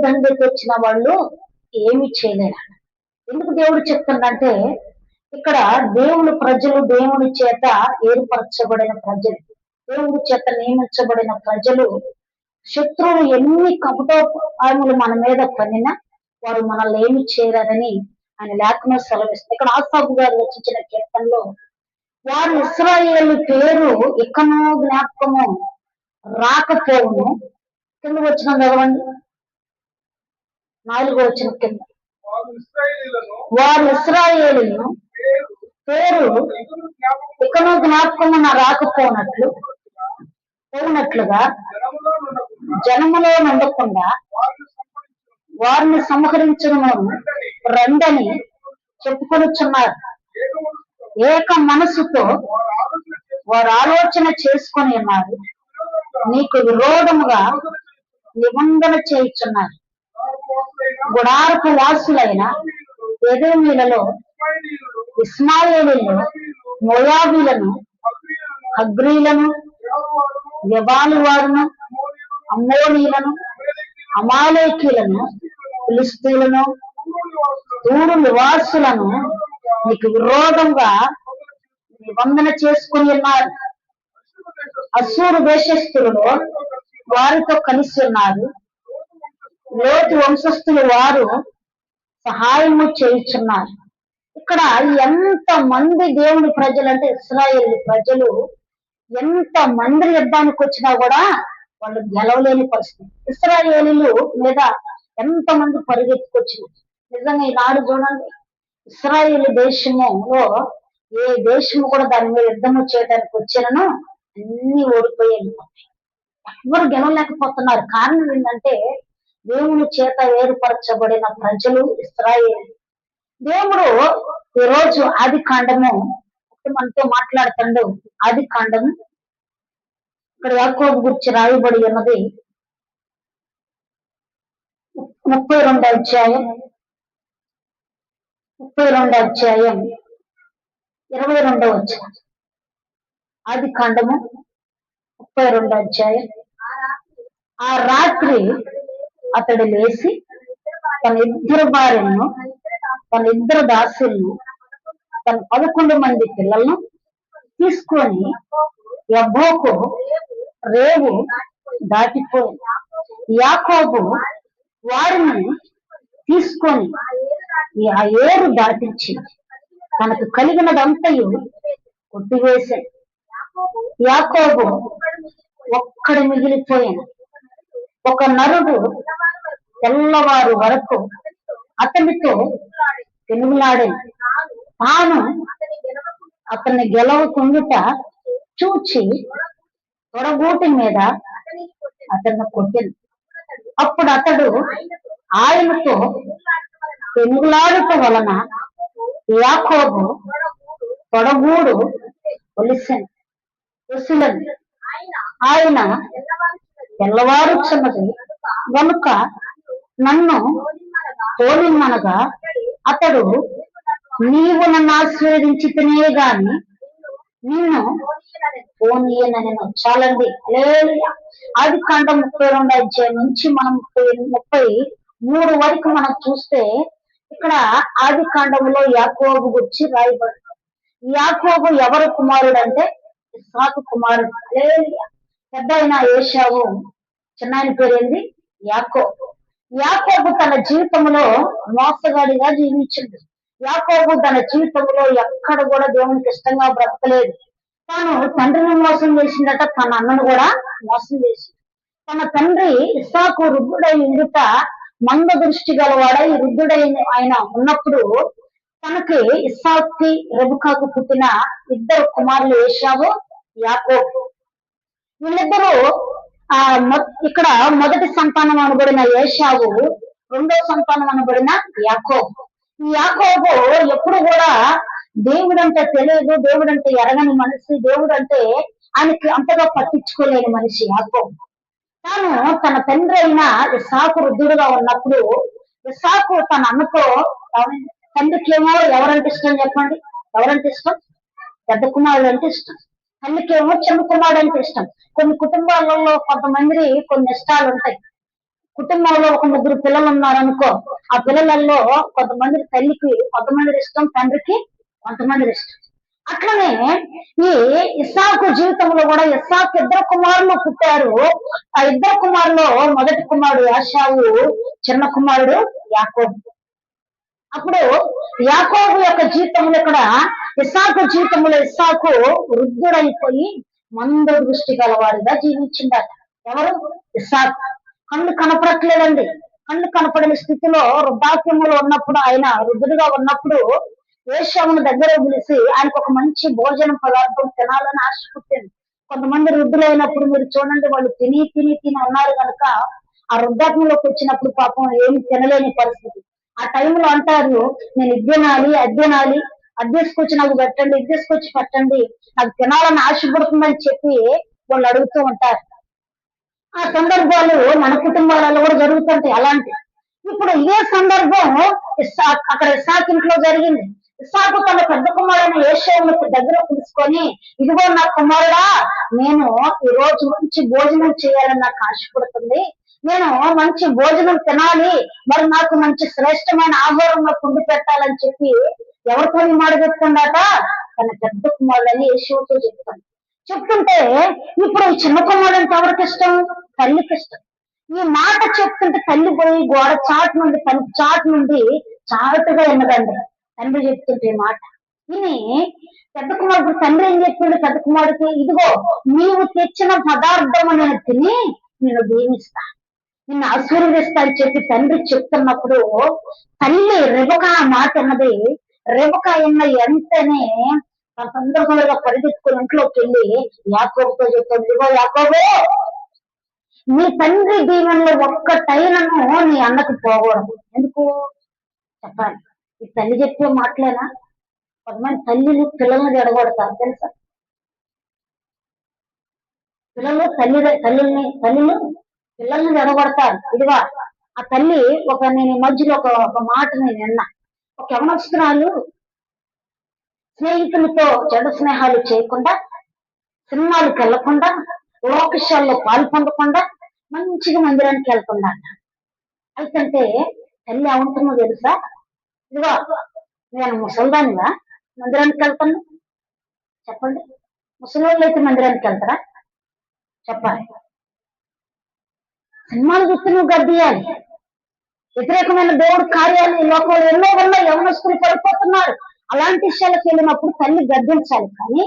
దండి తెచ్చిన వాళ్ళు ఏమి చేయలేరు. ఎందుకు దేవుడు చెప్తుందంటే ఇక్కడ దేవుని ప్రజలు, దేవుని చేత ఏర్పరచబడిన ప్రజలు, దేవుడి చేత నియమించబడిన ప్రజలు, శత్రువులు ఎన్ని కపటోపాయములు మన మీద పనినా వారు మనల్ని ఏమి చేయరని ఆయన లేఖనం సెలవిస్తుంది. ఇక్కడ ఆసాపు గారు రచించిన కీర్తనలో వారు ఇశ్రాయేలు పేరు ఇకనో జ్ఞాపకము రాకపోవును. కింద వచ్చిన చదవండి, 4వ వచనం కింద. వారు ఇశ్రాయేలును పేరు ఇకనో జ్ఞాపకము రాకపోనట్లుగా జనములో ఉండకుండా వారిని సంహరించడము రండని చెప్పుకొనుచున్నారు. ఏక మనసుతో వారు ఆలోచన చేసుకొని ఉన్నారు, నీకు విరోధముగా నిబంధన చేయుచున్నారు. గుడారపు వాసులైన ఎదోమీయులలో, ఇష్మాయేలీయులలో, మోయాబీలను, హగ్రీలను, యెబాలు వారును, అమ్మోనీయులను, అమాలేకీయులను, ఫిలిష్తీయులను, తూరు నివాసులను నీకు విరోధంగా నిబంధన చేసుకుని ఉన్నారు. అశ్షూరు దేశస్థులలో వారితో కలిసి ఉన్నారు. లోతు వంశస్థులు వారు సహాయము చేయుచున్నారు. ఇక్కడ ఎంత మంది దేవుని ప్రజలు అంటే ఇశ్రాయేలు ప్రజలు ఎంత మంది యుద్ధానికి వచ్చినా కూడా వాళ్ళు గెలవలేని పరిస్థితి. ఇశ్రాయేలీలు మీద ఎంత మంది పరిగెత్తుకొచ్చిన నిజంగా ఈనాడు చూడండి, ఇశ్రాయేలు దేశములో ఏ దేశము కూడా దాని మీద యుద్ధము చేయడానికి వచ్చినను అన్ని ఓడిపోయాయి. ఎవరు గెలవలేకపోతున్నారు. కారణం ఏంటంటే దేవుని చేత ఏర్పరచబడిన ప్రజలు ఇశ్రాయేలు. దేవుడు ఈరోజు ఆది కాండము మనతో మాట్లాడుతాడు. ఆది కాండము ఇక్కడ యాకోబు గురించి రాయబడి ఉన్నది 32వ అధ్యాయం 22వ వచనం. ఆది కాండము 32వ అధ్యాయం. ఆ రాత్రి అతడు లేచి తన ఇద్దరు భార్యలను, తన ఇద్దరు దాసులను, తన 11 మంది పిల్లలను తీసుకొని యబ్బోకు రేవు దాటిపోయింది. యాకోబు వారిని తీసుకొని ఆ ఏరు దాటించి తనకు కలిగినదంతయు కొట్టివేశాడు. యాకోబు ఒక్కడు మిగిలిపోయాను. ఒక నరుడు తెల్లవారు వరకు అతనితో పెనుగులాడాను. తాను అతన్ని గెలవకుండుట చూచి తొడగూటి మీద అతన్ని కొట్టింది. అప్పుడు అతడు ఆయనతో పెనుగులాడుట వలన యాకోబు తొడగూడు ఒసిలది. ఆయన తెల్లవారుచున్నది గనుక నన్ను పోనిమ్మనగా అతడు నీవు నన్ను ఆశీర్వదించితేనే గాని నిన్ను పోనీయనని. చాలండి. హల్లెలూయా. ఆది కాండం 32వ అధ్యాయం నుంచి మనం 33 వరకు మనం చూస్తే ఇక్కడ ఆది కాండములో యాకోబు గురించి రాయబడింది. యాకోబు ఎవరు కుమారుడు అంటే ఇస్సాకు కుమారుడు. హల్లెలూయా. పెద్ద అయిన ఏశావు, చిన్న ఆయన పేరు ఏంది? యాకోబు. యాకోబు తన జీవితంలో మోసగాడిగా జీవించింది. యాకోబు తన జీవితంలో ఎక్కడ కూడా దేవునికి ఇష్టంగా బ్రతకలేదు. తాను తండ్రిని మోసం చేసిందట, తన అన్నను కూడా మోసం చేసింది. తన తండ్రి ఇస్సాకు వృద్ధుడై ఉండుట, మంద దృష్టి గలవాడై వృద్ధుడై ఆయన ఉన్నప్పుడు తనకి ఇస్సాకుకి రెబెకాకు పుట్టిన 2 కుమారులు ఏశావు, యాకోబు. వీళ్ళిద్దరూ ఇక్కడ మొదటి సంతానం అనబడిన ఏశావు, 2వ సంతానం అనబడిన యాకోబు. ఈ యాకోబు ఎప్పుడు కూడా దేవుడంటే తెలియదు, దేవుడంటే ఎరగని మనిషి, దేవుడంటే ఆయనకి అంతగా పట్టించుకోలేని మనిషి యాకోబు. తాను తన తండ్రి అయిన ఇస్సాకు వృద్ధుడుగా ఉన్నప్పుడు ఇస్సాకు తన అన్నతో, తండ్రికి ఏమో ఎవరంటే ఇష్టం చెప్పండి? ఎవరంటే ఇష్టం? పెద్ద కుమారుడు అంటే ఇష్టం. తల్లికేమో చిన్న కుమారుడు అంటే ఇష్టం. కొన్ని కుటుంబాలలో కొంతమంది కొన్ని ఇష్టాలు ఉంటాయి. కుటుంబంలో ఒక ముగ్గురు పిల్లలు ఉన్నారనుకో, ఆ పిల్లలలో కొంతమంది తల్లికి కొంతమంది ఇష్టం, తండ్రికి కొంతమంది ఇష్టం. అట్లనే ఈ ఇస్సాకు జీవితంలో కూడా ఇస్సాకు ఇద్దరు కుమారులు పుట్టారు. ఆ ఇద్దరు కుమారులో మొదటి కుమారుడు యాషావు, చిన్న కుమారుడు యాకోబు. అప్పుడు యాకోబు యొక్క జీవితంలో ఇక్కడ ఇస్సాకు జీవితంలో ఇస్సాకు వృద్ధుడైపోయి మంద దృష్టి గలవాడిగా జీవించిందట. ఎవరు? ఇస్సాకు. కళ్ళు కనపడట్లేదండి. కళ్ళు కనపడని స్థితిలో వృద్ధాప్యములో ఉన్నప్పుడు, ఆయన వృద్ధుడిగా ఉన్నప్పుడు ఏషావును దగ్గర పిలిచి ఆయనకు ఒక మంచి భోజనం పదార్థం తినాలని ఆశ పుట్టింది. కొంతమంది వృద్ధులైనప్పుడు మీరు చూడండి, వాళ్ళు తిని తిని తిని ఉన్నారు కనుక ఆ వృద్ధాప్యంలోకి వచ్చినప్పుడు పాపం ఏమి తినలేని పరిస్థితి. ఆ టైంలో అంటారు, నేను ఇది తినాలి, అది తినాలి, అది తీసుకొచ్చి నాకు పెట్టండి, ఇది తీసుకొచ్చి పెట్టండి, నాకు తినాలని ఆశ పుడుతుందని చెప్పి వాళ్ళు అడుగుతూ ఉంటారు. ఆ సందర్భాలు మన కుటుంబాలలో కూడా జరుగుతుంటాయి అలాంటి. ఇప్పుడు ఇదే సందర్భం అక్కడ ఇస్సాకు ఇంట్లో జరిగింది. ఇస్సాకు తన పెద్ద కుమారుడైన ఏషావును దగ్గర పిలుచుకొని, ఇదిగో నా కుమారుడా, నేను ఈ రోజు మంచి భోజనం చేయాలని నాకు ఆశపడుతుంది, నేను మంచి భోజనం తినాలి, మరి నాకు మంచి శ్రేష్టమైన ఆహారం నాకు ఉండి పెట్టాలని చెప్పి ఎవరితో మాట చెప్తుందట? తన పెద్ద కుమారుడని ఏషావుతో చెప్తాను. చెప్తుంటే ఇప్పుడు ఈ చిన్న కుమారుడు అంటే ఎవరికి ఇష్టం? తల్లికి ఇష్టం. ఈ మాట చెప్తుంటే తల్లి పోయి గోడ చాటు నుండి, తలుపు చాటు నుండి చాటుగా ఉన్నదండి తండ్రి చెప్తుంటే ఈ మాట విని. పెద్ద కుమారుడు తండ్రి ఏం చెప్పిండు పెద్ద కుమారుడికి? ఇదిగో నీవు తెచ్చిన పదార్థము నేను తిని నేను దీవిస్తా, నిన్ను ఆశీర్వదిస్తా అని చెప్పి తండ్రి చెప్తున్నప్పుడు తల్లి రెబకా మాట అన్నది. రెబకా అన్న వెంటనే తన సందర్భంగా పరిగెత్తుకుని ఇంట్లోకి వెళ్ళి యాకోబుతో చెప్తాడు, ఇదిగో యాకోబు, నీ తండ్రి దీవెనలో ఒక్కటైనను నీ అన్నకు పోకూడదు. ఎందుకు చెప్పాలి? ఈ తల్లి చెప్పే మాటలేనా? కొంతమంది తల్లిలు పిల్లల్ని జడగొడతారు తెలుసా? పిల్లలు తల్లులు పిల్లల్ని జడగొడతారు. ఇదిగా ఆ తల్లి నేను ఈ మధ్యలో ఒక మాట నేను విన్నా. ఒక యవనస్తురాలు స్నేహితులతో చెడ స్నేహాలు చేయకుండా, సినిమాలకు వెళ్లకుండా, లోకశాల్లో పాల్పొందకుండా మంచిగా మందిరానికి వెళ్తుందా. అయితే తల్లి ఏమంటుందో తెలుసా? ఇదిగో నేను ముసల్దానిగా మందిరానికి వెళ్తాను చెప్పండి. ముసలి అయితే మందిరానికి వెళ్తారా? చెప్పాలి. సినిమాలు చూస్తే నువ్వు గడ్డియాలి. వ్యతిరేకమైన దేవుడి కార్యాలు ఈ లోకంలో ఎన్నో వల్ల యవనస్తులు పడిపోతున్నారు. అలాంటి విషయాలకు వెళ్ళినప్పుడు తల్లి గద్దించాలి. కానీ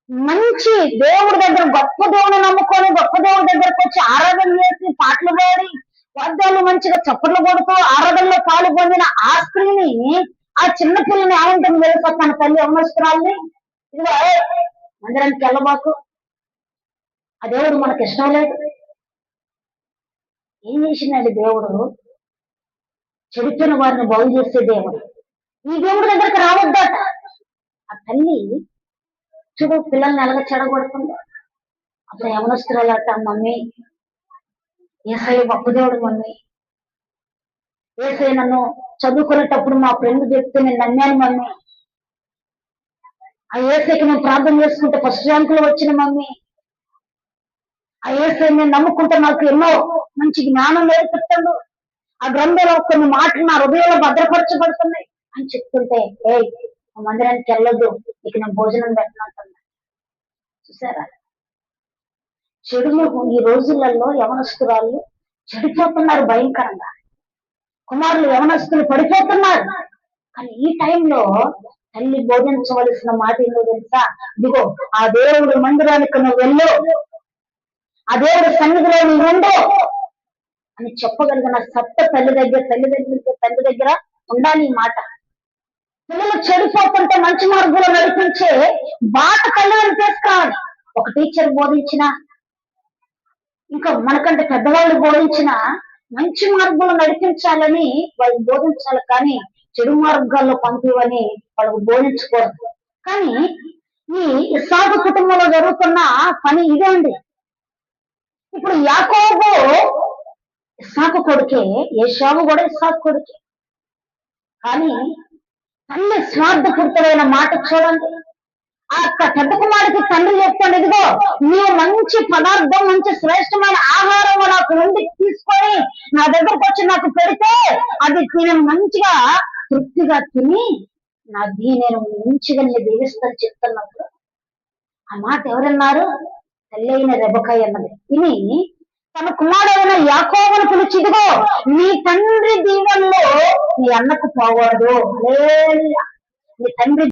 మంచి దేవుడి దగ్గర, గొప్ప దేవుని నమ్ముకొని గొప్ప దేవుడి దగ్గరకు వచ్చి ఆరాధన చేసి పాటలు పాడి వాద్యాలు మంచిగా చప్పట్లు కొడుతూ ఆరాధనలో పాలు పొందిన ఆ స్త్రీని, ఆ చిన్న పిల్లని ఏమంటుంది తెలుసా తన తల్లి యవనస్తురాల్ని? ఇదిగో మందిరానికి వెళ్ళబాకు, ఆ దేవుడు మనకి ఇష్టం లేదు. ఏం చేసిందండి దేవుడు? చెడిపోయిన వారిని బాగు చేసే దేవుడు. ఈ దేవుడి దగ్గరకు రావద్దట. ఆ తల్లి చూడు పిల్లల్ని ఎలాగ చెడగొడుతుంది. అప్పుడు యవనస్తురాలట, మమ్మీ యేసయ్య గొప్ప దేవుడు మమ్మీ, యేసయ్య నన్ను చదువుకునేటప్పుడు మా ఫ్రెండ్ చెప్తే నేను నమ్మాను మమ్మీ, ఆ యేసయ్యకి నేను ప్రార్థన చేసుకుంటే ఫస్ట్ ర్యాంకులు వచ్చిన మమ్మీ, ఆ యేసయ్య నేను నమ్ముకుంటే నాకు ఎన్నో మంచి జ్ఞానం నేర్పిస్తాడు, ఆ గ్రంథంలో కొన్ని మాటలు నా హృదయంలో భద్రపరచబడుతున్నాయి అని చెప్తుంటే, మందిరానికి వెళ్ళొద్దు, ఇక నేను భోజనం పెట్టనంటున్నా. చూసారా? చెడులు ఈ రోజులలో యవనస్తురాళ్ళు చెడిపోతున్నారు భయంకరంగా. కుమారులు యవనస్తులు పడిపోతున్నారు. కానీ ఈ టైంలో తల్లి బోధించవలసిన మాట ఏంటో తెలుసా? ఇదిగో ఆ దేవుడి మందిరానికి నువ్వు వెళ్ళు, ఆ దేవుడి సన్నిధిలో నువ్వు ఉండు అని చెప్పగలిగిన సత్త తల్లి దగ్గర ఉండాలి ఈ మాట. పిల్లలు చెడిపోతుంటే మంచి మార్గంలో నడిపించే బాట తల్లిని తీసుకురావాలి. ఒక టీచర్ బోధించిన, ఇంకా మనకంటే పెద్దవాళ్ళు బోధించిన మంచి మార్గంలో నడిపించాలని వాళ్ళు బోధించాలి, కానీ చెడు మార్గాల్లో పంపివని వాళ్ళకు బోధించకూడదు. కానీ ఈ ఇస్సాకు కుటుంబంలో జరుగుతున్న పని ఇదే అండి. ఇప్పుడు యాకోబు ఇస్సాకు కొడుకే, ఏశావు కూడా ఇస్సాకు కొడుకే. కానీ తల్లి స్వార్థపూరితమైన మాట చూడండి. ఆ పెద్ద కుమారుడికి తండ్రి చెప్తాడు, ఇదిగో నీవు మంచి పదార్థం, మంచి శ్రేష్టమైన ఆహారం నాకు వండి తీసుకొని నా దగ్గరకు వచ్చి నాకు పెడితే అది నేను మంచిగా తృప్తిగా తిని నేను మంచిగా నీ దీవిస్తాను చెప్తున్నప్పుడు ఆ మాట ఎవరన్నారు? తల్లి అయిన రెబకాయ అన్నది. ఇని తన కుమారుడైన యాకోబును పిలిచి, ఇదిగో నీ తండ్రి దీవెనలో నీ అన్నకు పోకూడదు, నీ తండ్రి